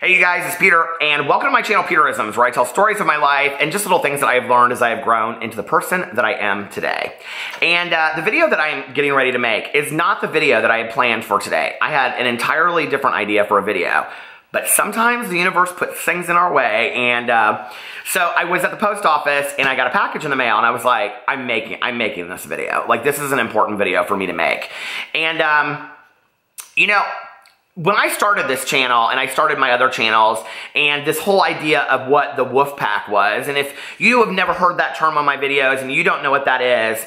Hey you guys, it's Peter, and welcome to my channel Peterisms, where I tell stories of my life and just little things that I have learned as I have grown into the person that I am today. And the video that I am getting ready to make is not the video that I had planned for today. I had an entirely different idea for a video. But sometimes the universe puts things in our way, and so I was at the post office and I got a package in the mail, and I was like, I'm making this video. Like, this is an important video for me to make. And you know, when I started this channel and I started my other channels and this whole idea of what the wolf pack was, and if you have never heard that term on my videos and you don't know what that is,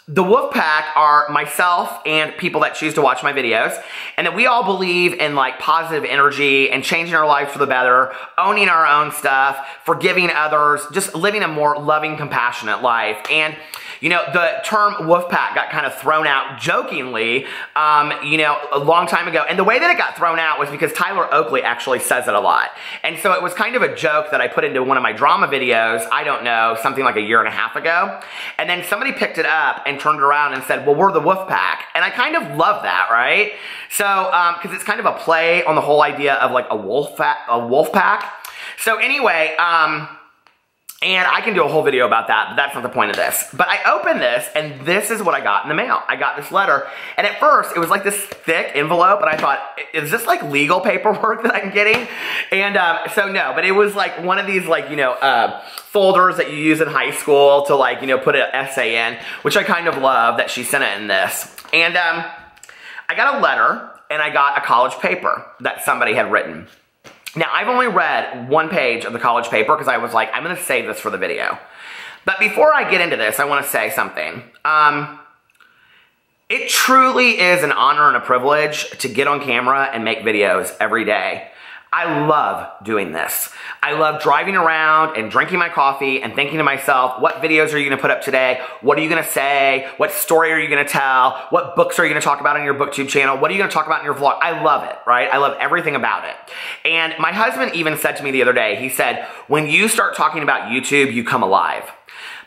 the wolf pack are myself and people that choose to watch my videos, and that we all believe in like positive energy and changing our lives for the better, owning our own stuff, forgiving others, just living a more loving, compassionate life. And you know, the term wolf pack got kind of thrown out jokingly, you know, a long time ago. And the way that it got thrown out was because Tyler Oakley actually says it a lot. And so it was kind of a joke that I put into one of my drama videos, I don't know, something like a year and a half ago. And then somebody picked it up and turned around and said, well, we're the wolf pack. And I kind of love that, right? So, because it's kind of a play on the whole idea of like a wolf pack. So anyway, and I can do a whole video about that, but that's not the point of this. But I opened this, and this is what I got in the mail. I got this letter, and at first, it was like this thick envelope, and I thought, is this like legal paperwork that I'm getting? And so no, but it was like one of these like, you know, folders that you use in high school to like, you know, put an essay in, which I kind of love that she sent it in this. And I got a letter, and I got a college paper that somebody had written. Now, I've only read one page of the college paper because I was like, I'm going to save this for the video. But before I get into this, I want to say something. It truly is an honor and a privilege to get on camera and make videos every day. I love doing this. I love driving around and drinking my coffee and thinking to myself, what videos are you going to put up today? What are you going to say? What story are you going to tell? What books are you going to talk about on your BookTube channel? What are you going to talk about in your vlog? I love it, right? I love everything about it. And my husband even said to me the other day, he said, when you start talking about YouTube, you come alive.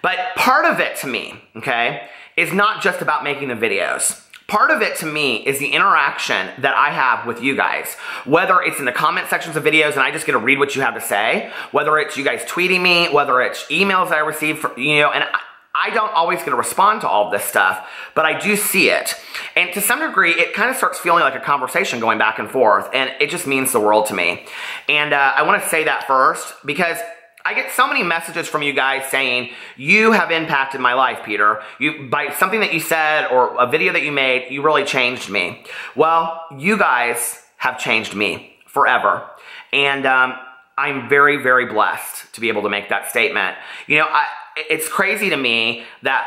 But part of it to me, okay, is not just about making the videos. Part of it to me is the interaction that I have with you guys. Whether it's in the comment sections of videos and I just get to read what you have to say, whether it's you guys tweeting me, whether it's emails that I receive, you know, and I don't always get to respond to all of this stuff, but I do see it. And to some degree, it kind of starts feeling like a conversation going back and forth, and it just means the world to me. And I want to say that first because I get so many messages from you guys saying, you have impacted my life, Peter. By something that you said or a video that you made, you really changed me. Well, you guys have changed me forever. And I'm very, very blessed to be able to make that statement. You know, it's crazy to me that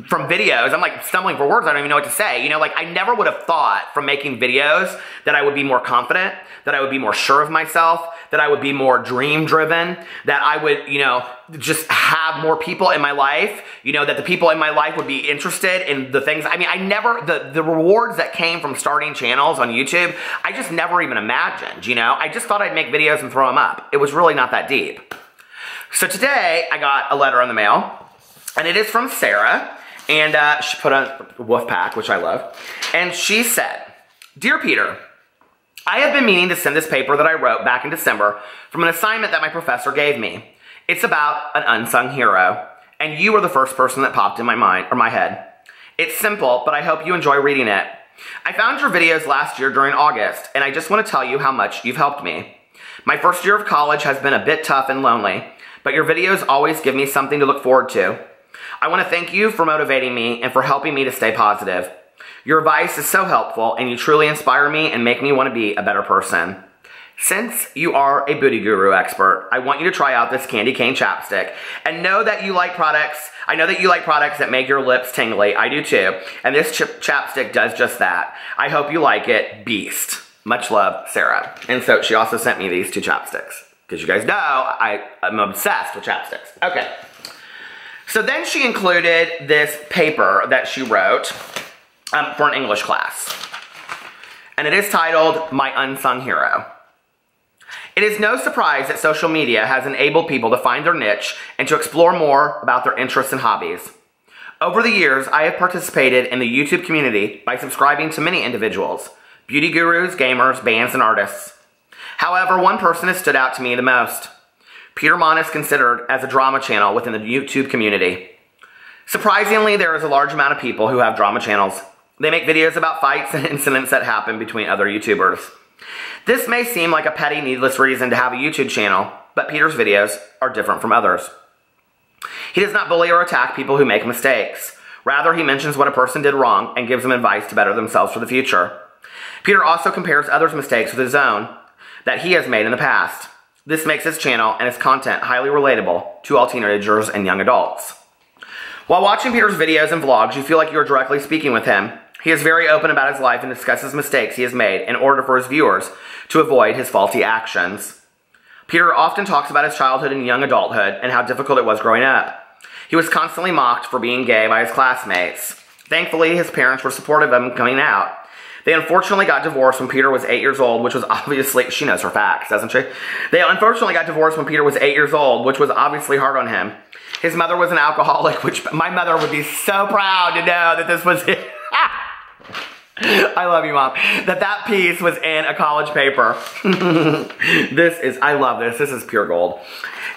from videos, I'm like stumbling for words, I don't even know what to say. You know, like I never would have thought from making videos that I would be more confident, that I would be more sure of myself, that I would be more dream driven, that I would, you know, just have more people in my life, you know, that the people in my life would be interested in the things. I mean, I never, the rewards that came from starting channels on YouTube, I just never even imagined, you know. I just thought I'd make videos and throw them up. It was really not that deep. So today I got a letter in the mail. And it is from Sarah, and she put on wolf pack, which I love. And she said, Dear Peter, I have been meaning to send this paper that I wrote back in December from an assignment that my professor gave me. It's about an unsung hero, and you were the first person that popped in my mind, or my head. It's simple, but I hope you enjoy reading it. I found your videos last year during August, and I just want to tell you how much you've helped me. My first year of college has been a bit tough and lonely, but your videos always give me something to look forward to. I want to thank you for motivating me and for helping me to stay positive. Your advice is so helpful, and you truly inspire me and make me want to be a better person. Since you are a booty guru expert, I want you to try out this candy cane chapstick and know that you like products. I know that you like products that make your lips tingly. I do too. And this chapstick does just that. I hope you like it. Beast. Much love, Sarah. And so she also sent me these two chapsticks because you guys know I'm obsessed with chapsticks. Okay. So then she included this paper that she wrote for an English class. And it is titled, My Unsung Hero. It is no surprise that social media has enabled people to find their niche and to explore more about their interests and hobbies. Over the years, I have participated in the YouTube community by subscribing to many individuals, beauty gurus, gamers, bands, and artists. However, one person has stood out to me the most. Peter Monn is considered as a drama channel within the YouTube community. Surprisingly, there is a large amount of people who have drama channels. They make videos about fights and incidents that happen between other YouTubers. This may seem like a petty, needless reason to have a YouTube channel, but Peter's videos are different from others. He does not bully or attack people who make mistakes. Rather, he mentions what a person did wrong and gives them advice to better themselves for the future. Peter also compares others' mistakes with his own that he has made in the past. This makes his channel and his content highly relatable to all teenagers and young adults. While watching Peter's videos and vlogs, you feel like you are directly speaking with him. He is very open about his life and discusses mistakes he has made in order for his viewers to avoid his faulty actions. Peter often talks about his childhood and young adulthood and how difficult it was growing up. He was constantly mocked for being gay by his classmates. Thankfully, his parents were supportive of him coming out. They unfortunately got divorced when Peter was 8 years old, which was obviously, she knows her facts, doesn't she? They unfortunately got divorced when Peter was 8 years old, which was obviously hard on him. His mother was an alcoholic, which my mother would be so proud to know that this was it. I love you, Mom. That piece was in a college paper. I love this. This is pure gold.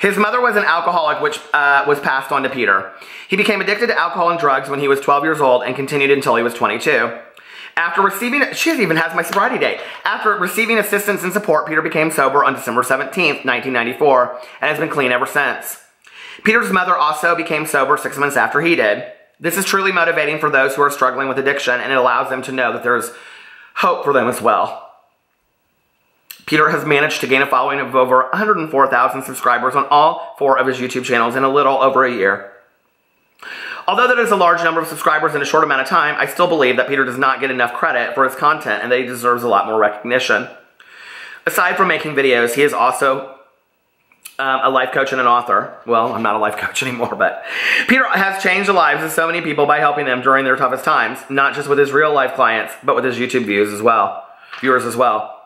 His mother was an alcoholic, which was passed on to Peter. He became addicted to alcohol and drugs when he was 12 years old and continued until he was 22. After receiving, she even has my sobriety date. After receiving assistance and support, Peter became sober on December 17th, 1994, and has been clean ever since. Peter's mother also became sober 6 months after he did. This is truly motivating for those who are struggling with addiction, and it allows them to know that there's hope for them as well. Peter has managed to gain a following of over 104,000 subscribers on all 4 of his YouTube channels in a little over a year. Although that is a large number of subscribers in a short amount of time, I still believe that Peter does not get enough credit for his content and that he deserves a lot more recognition. Aside from making videos, he is also a life coach and an author. Well, I'm not a life coach anymore, but Peter has changed the lives of so many people by helping them during their toughest times, not just with his real life clients, but with his YouTube viewers as well.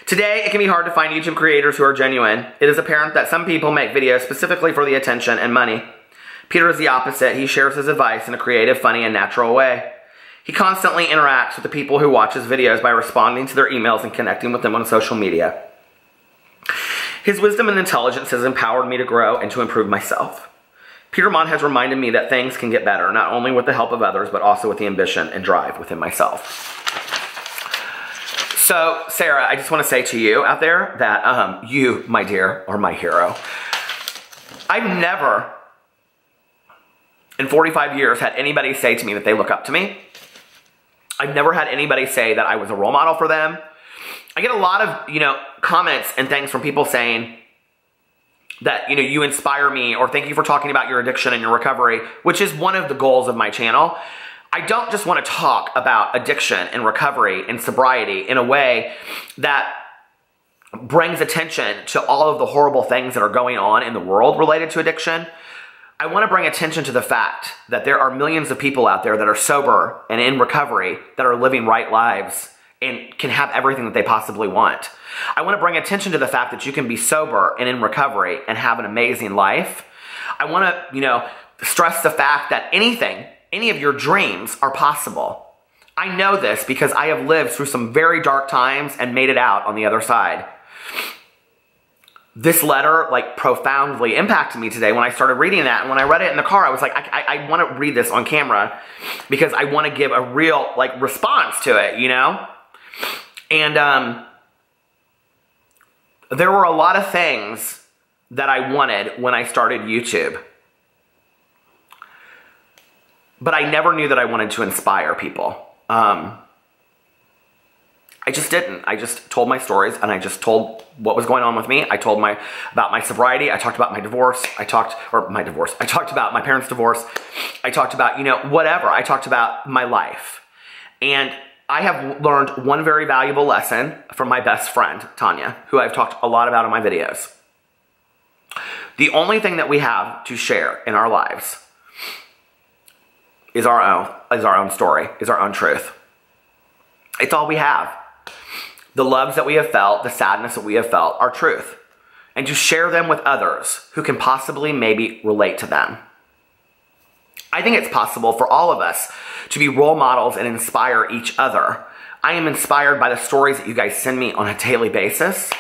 Today, it can be hard to find YouTube creators who are genuine. It is apparent that some people make videos specifically for the attention and money. Peter is the opposite. He shares his advice in a creative, funny, and natural way. He constantly interacts with the people who watch his videos by responding to their emails and connecting with them on social media. His wisdom and intelligence has empowered me to grow and to improve myself. Peter Monn has reminded me that things can get better, not only with the help of others, but also with the ambition and drive within myself. So, Sarah, I just want to say to you out there that you, my dear, are my hero. I've never, in 45 years, had anybody say to me that they look up to me. I've never had anybody say that I was a role model for them. I get a lot of, comments and things from people saying that, you inspire me, or thank you for talking about your addiction and your recovery, which is one of the goals of my channel. I don't just want to talk about addiction and recovery and sobriety in a way that brings attention to all of the horrible things that are going on in the world related to addiction. I want to bring attention to the fact that there are millions of people out there that are sober and in recovery that are living right lives and can have everything that they possibly want. I want to bring attention to the fact that you can be sober and in recovery and have an amazing life. I want to, stress the fact that any of your dreams are possible. I know this because I have lived through some very dark times and made it out on the other side. This letter, profoundly impacted me today when I started reading that. And when I read it in the car, I was like, I want to read this on camera because I want to give a real, response to it, And there were a lot of things that I wanted when I started YouTube. But I never knew that I wanted to inspire people. I just didn't. I just told my stories, and I just told what was going on with me. I told about my sobriety. I talked about my divorce. I talked about my parents' divorce. I talked about, whatever. I talked about my life. And I have learned one very valuable lesson from my best friend, Tanya, who I've talked a lot about in my videos. The only thing that we have to share in our lives is our own story, is our own truth. It's all we have. The loves that we have felt, the sadness that we have felt, are truth. And to share them with others who can possibly maybe relate to them. I think it's possible for all of us to be role models and inspire each other. I am inspired by the stories that you guys send me on a daily basis.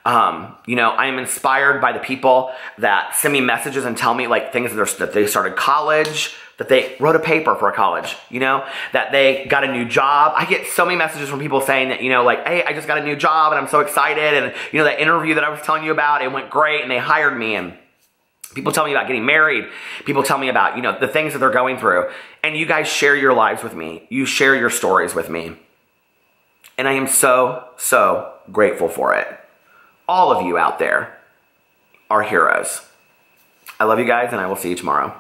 You know, I am inspired by the people that send me messages and tell me like things that they started college, that they wrote a paper for a college, you know, that they got a new job. I get so many messages from people saying that, you know, like, hey, I just got a new job and I'm so excited. And, you know, that interview that I was telling you about, it went great and they hired me. And people tell me about getting married. People tell me about, you know, the things that they're going through. And you guys share your lives with me. You share your stories with me. And I am so, so grateful for it. All of you out there are heroes. I love you guys, and I will see you tomorrow.